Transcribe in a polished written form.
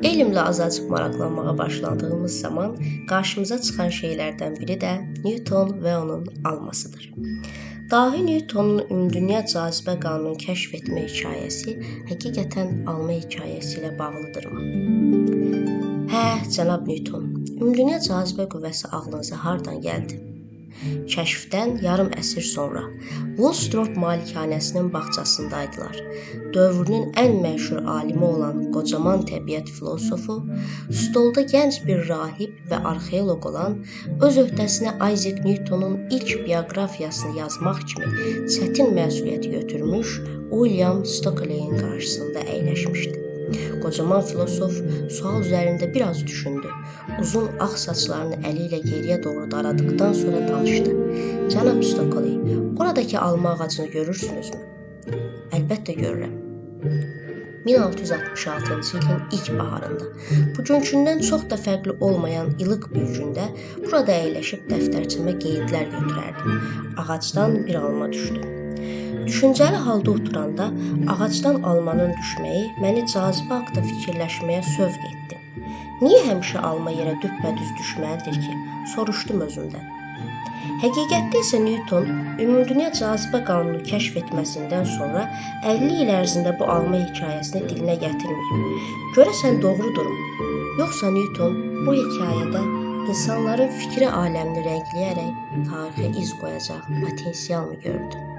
Elmlə azacıq maraqlanmağa başladığımız zaman qarşımıza çıxan şeylərdən biri də Newton və onun almasıdır. Dahi Newtonun ümumdünya cazibə qanununu kəşf etmə hekayəsi həqiqətən alma hekayəsi ilə bağlıdırmı? Hə, cənab Newton, ümumdünya cazibə qüvvəsi ağlınıza hardan gəldi? Kəşfdən yarım əsr sonra Woolsthorpe malikanəsinin bağçasındaydılar. Dövrünün ən məşhur alimi olan qocaman təbiət filosofu, stolda gənc bir rahib və arxeoloq olan, öz öhdəsinə Isaac Newtonun ilk bioqrafiyasını yazmaq kimi çətin məsuliyyəti götürmüş, William Stokely'in qarşısında əyləşmişdi. Qocaman filosof sual üzərində biraz düşündü. Uzun ağ saçlarını əli ilə geriyə doğru daradıqdan sonra danışdı. Cənab Stokely, oradakı alma ağacını görürsünüzmü? Əlbəttə görürəm. 1666-cı ilin ilk baharında, bugünkündən çox da fərqli olmayan ilıq bir gündə burada əyləşib dəftərçəmə qeydlər götürərdim. Ağacdan bir alma düşdü. Düşüncəli halda oturanda ağacdan almanın düşməyi məni cazibə haqda fikirləşməyə sövq etdi. Niyə həmişə alma yerə düppədüz düşməlidir ki? Soruşdum özümdən. Həqiqətdə isə Newton ümumdünya cazibə qanunu kəşf etməsindən sonra 50 il ərzində bu alma hekayəsini dilinə gətirməyib. Görəsən doğrudurmu? Yoxsa Newton bu hekayədə insanların fikri aləmini rəngləyərək tarixə iz qoyacaq potensial mı gördü?